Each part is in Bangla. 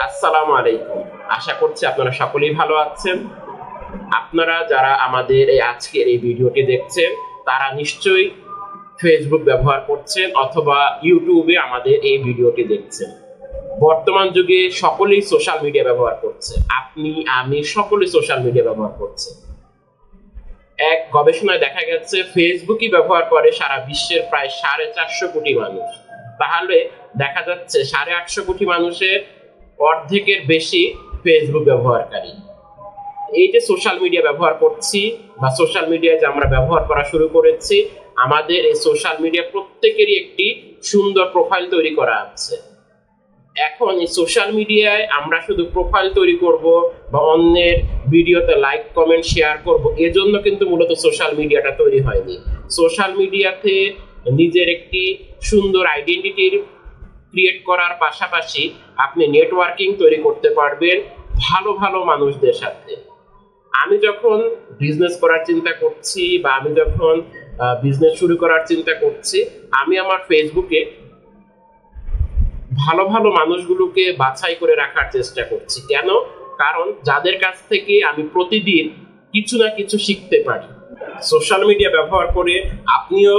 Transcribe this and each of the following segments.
আসসালামু আলাইকুম। আশা করছি আপনারা সকলেই ভালো আছেন। আপনারা যারা আমাদের আজকের এই ভিডিওটি দেখছেন তারা নিশ্চয়ই ফেসবুক ব্যবহার করছেন অথবা ইউটিউবে আমাদের এই ভিডিওটি দেখছেন। বর্তমান যুগে সকলেই সোশ্যাল মিডিয়া ব্যবহার করছে। আপনি, আমি সকলেই সোশ্যাল মিডিয়া ব্যবহার করছে। এক গবেষণায় দেখা গেছে ফেসবুকই ব্যবহার করে সারা বিশ্বের প্রায় 450 কোটি মানুষ। তাহলে দেখা যাচ্ছে 850 কোটি মানুষের অর্ধেকের বেশি ফেসবুক ব্যবহারকারী। এই যে সোশ্যাল মিডিয়া ব্যবহার করছি বা সোশ্যাল মিডিয়ায় যে আমরা ব্যবহার করা শুরু করেছি, আমাদের এই সোশ্যাল মিডিয়া প্রত্যেকেরই একটি সুন্দর প্রোফাইল তৈরি করা আছে। এখন এই সোশ্যাল মিডিয়ায় আমরা শুধু প্রোফাইল তৈরি করব বা অন্যের ভিডিওতে লাইক কমেন্ট শেয়ার করব, এজন্য কিন্তু মূলত সোশ্যাল মিডিয়াটা তৈরি হয়নি। সোশ্যাল মিডিয়াতে নিজের একটি সুন্দর আইডেন্টিটির ক্রিয়েট করার পাশাপাশি আপনি নেটওয়ার্কিং তৈরি করতে পারবেন ভালো ভালো মানুষদের সাথে। আমি যখন বিজনেস করার চিন্তা করছি বা আমি যখন বিজনেস শুরু করার চিন্তা করছি, আমি আমার ফেসবুকে ভালো ভালো মানুষগুলোকে বাছাই করে রাখার চেষ্টা করছি। কেন? কারণ যাদের কাছ থেকে আমি প্রতিদিন কিছু না কিছু শিখতে পারি। সোশ্যাল মিডিয়া ব্যবহার করে আপনিও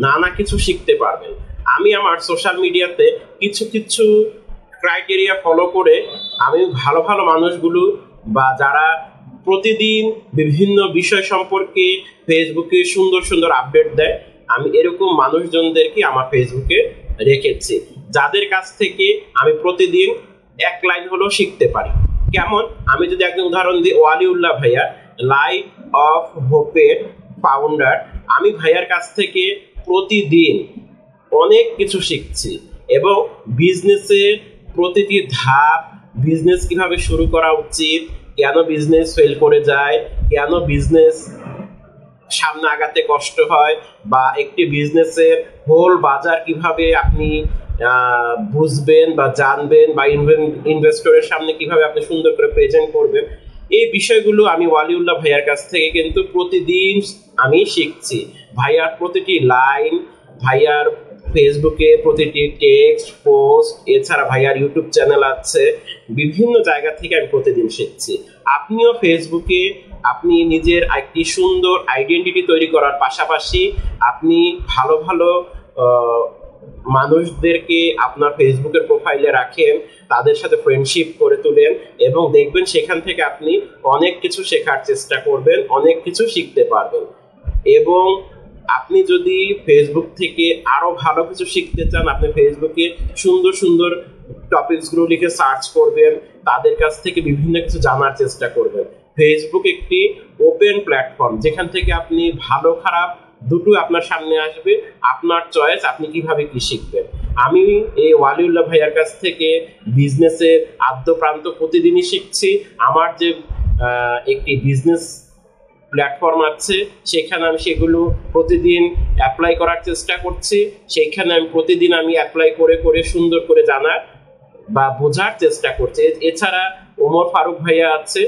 নানা কিছু শিখতে পারবেন। আমি আমার সোশ্যাল মিডিয়াতে কিছু কিছু ক্রাইটেরিয়া ফলো করে আমি ভালো ভালো মানুষগুলো বা যারা প্রতিদিন বিভিন্ন বিষয় সম্পর্কে ফেসবুকে সুন্দর সুন্দর আপডেট দেয়, আমি এরকম মানুষজনদেরকে আমার ফেসবুকে রেখেছি, যাদের কাছ থেকে আমি প্রতিদিন এক লাইন হলেও শিখতে পারি। কেমন? আমি যদি একজন উদাহরণ দিই, ওয়ালিউল্লাহ ভাইয়া, লাইট অফ হোপের ফাউন্ডার। আমি ভাইয়ার কাছ থেকে প্রতিদিন অনেক কিছু শিখছি এবং বিজনেসের প্রতিটি ধাপ, বিজনেস কিভাবে শুরু করা উচিত, কেন বিজনেস ফেল করে যায়, কেন বিজনেস সামনে আগাতে কষ্ট হয়, বা একটি বিজনেসের হোল বাজার কিভাবে আপনি বুঝবেন বা জানবেন, বা ইনভেস্টরের সামনে কিভাবে আপনি সুন্দর করে প্রেজেন্ট করবেন, এই বিষয়গুলো আমি ওয়ালিউল্লাহ ভাইয়ার কাছ থেকে কিন্তু প্রতিদিন আমি শিখছি। ভাইয়ার প্রতিটি লাইন, ভাইয়ার ফেসবুকে প্রতিটি টেক্সট পোস্ট, এছাড়া ভাইয়ার ইউটিউব চ্যানেল আছে, বিভিন্ন জায়গা থেকে আমি প্রতিদিন শিখছি। আপনিও ফেসবুকে আপনি নিজের একটি সুন্দর আইডেন্টিটি তৈরি করার পাশাপাশি আপনি ভালো ভালো মানুষদেরকে আপনার ফেসবুকের প্রোফাইলে রাখেন, তাদের সাথে ফ্রেন্ডশিপ করে তুলেন এবং দেখবেন সেখান থেকে আপনি অনেক কিছু শেখার চেষ্টা করবেন, অনেক কিছু শিখতে পারবেন। এবং আপনি যদি ফেসবুক থেকে আরো ভালো কিছু শিখতে চান, আপনি ফেসবুকে সুন্দর সুন্দর টপিকসগুলো লিখে সার্চ করবেন, তাদের কাছ থেকে বিভিন্ন কিছু জানার চেষ্টা করবেন। ফেসবুক একটি ওপেন প্ল্যাটফর্ম, যেখান থেকে আপনি ভালো খারাপ দুটো আপনার সামনে আসবে, আপনার চয়েস, আপনি কিভাবে কি শিখবেন। আমি এই ওয়ালিউল্লাহ ভাইয়ার কাছ থেকে বিজনেসের আদ্য প্রান্ত প্রতিদিনই শিখছি। আমার যে একটি বিজনেস প্ল্যাটফর্ম আছে, সেখানে আমি সেগুলো প্রতিদিন অ্যাপ্লাই করার চেষ্টা করছি। সেখানে আমি প্রতিদিন অ্যাপ্লাই করে করে সুন্দর করে জানার বা বোঝার চেষ্টা করছি। এছাড়া ওমর ফারুক ভাইয়া আছে,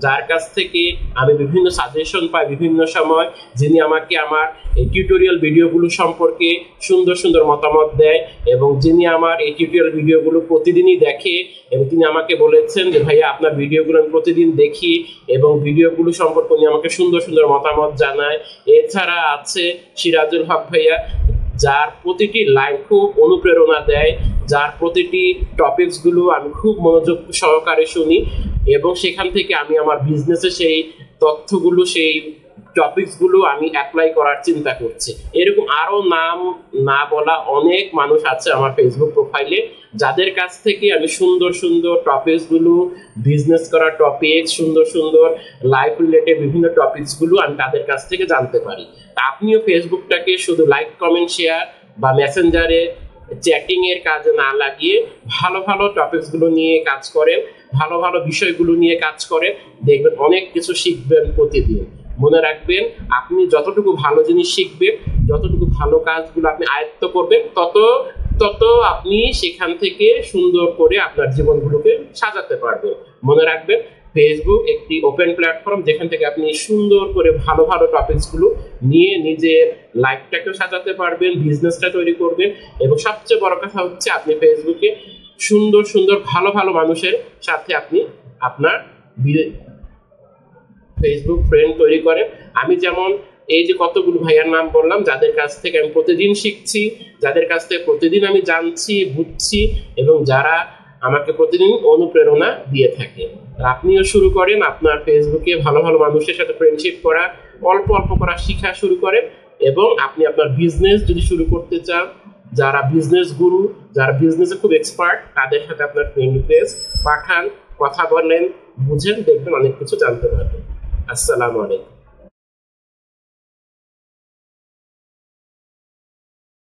যার কাছ থেকে আমি বিভিন্ন সাজেশন পাই বিভিন্ন সময়, যিনি আমাকে আমার এই টিউটোরিয়াল ভিডিওগুলো সম্পর্কে সুন্দর সুন্দর মতামত দেয় এবং যিনি আমার এই টিউটোরিয়াল ভিডিওগুলো প্রতিদিনই দেখে এবং তিনি আমাকে বলেছেন যে ভাইয়া আপনার ভিডিওগুলো আমি প্রতিদিন দেখি এবং ভিডিওগুলো সম্পর্কে উনি আমাকে সুন্দর সুন্দর মতামত জানায়। এছাড়া আছে সিরাজুল হক ভাইয়া, যার প্রতিটি লাইন খুব অনুপ্রেরণা দেয়, যার প্রতিটি টপিকসগুলো আমি খুব মনোযোগ সহকারে শুনি এবং সেখান থেকে আমি আমার বিজনেসে সেই তথ্যগুলো, সেই টপিকসগুলো আমি অ্যাপ্লাই করার চিন্তা করছি। এরকম আরো নাম না বলা অনেক মানুষ আছে আমার ফেসবুক প্রোফাইলে, যাদের কাছ থেকে আমি সুন্দর সুন্দর টপিকসগুলো, বিজনেস করার টপিক, সুন্দর সুন্দর লাইফ রিলেটেড বিভিন্ন টপিকসগুলো আমি তাদের কাছ থেকে জানতে পারি। আপনিও ফেসবুকটাকে শুধু লাইক কমেন্ট শেয়ার বা মেসেঞ্জারে চ্যাটিং এর কাজে না লাগিয়ে ভালো ভালো টপিকসগুলো নিয়ে কাজ করেন, ভালো ভালো বিষয়গুলো নিয়ে কাজ করেন, দেখবেন অনেক কিছু শিখবেন প্রতিদিন। মনে রাখবেন, আপনি যতটুকু ভালো জিনিস শিখবেন, যতটুকু ভালো কাজগুলো আপনি আয়ত্ত করবেন, তত তত আপনি সেখান থেকে সুন্দর করে আপনার জীবনগুলোকে সাজাতে পারবেন। মনে রাখবেন, ফেসবুক একটি ওপেন প্ল্যাটফর্ম, যেখান থেকে আপনি সুন্দর করে ভালো ভালো টপিকসগুলো নিয়ে নিজের লাইফটাকেও সাজাতে পারবেন, বিজনেসটা তৈরি করবেন এবং সবচেয়ে বড় কথা হচ্ছে আপনি ফেসবুকে সুন্দর সুন্দর ভালো ভালো মানুষের সাথে আপনি আপনার ফেসবুক ফ্রেন্ড তৈরি করেন। আমি যেমন এই যে কতগুলো ভাইয়ার নাম বললাম, যাদের কাছ থেকে আমি প্রতিদিন শিখছি, যাদের কাছ থেকে প্রতিদিন আমি জানছি, বুঝছি, এবং যারা আমাকে প্রতিদিন অনুপ্রেরণা দিয়ে থাকে। আপনিও শুরু করেন আপনার ফেসবুকে ভালো ভালো মানুষের সাথে ফ্রেন্ডশিপ করা, অল্প অল্প করা শিখা শুরু করেন। এবং আপনি আপনার বিজনেস যদি শুরু করতে চান, যারা বিজনেস গুরু, যারা বিজনেসে খুব এক্সপার্ট, তাদের সাথে আপনার ফ্রেন্ড রিকোয়েস্ট পাঠান, কথা বলেন, বুঝেন, দেখবেন অনেক কিছু জানতে পারবেন। আসসালামু আলাইকুম।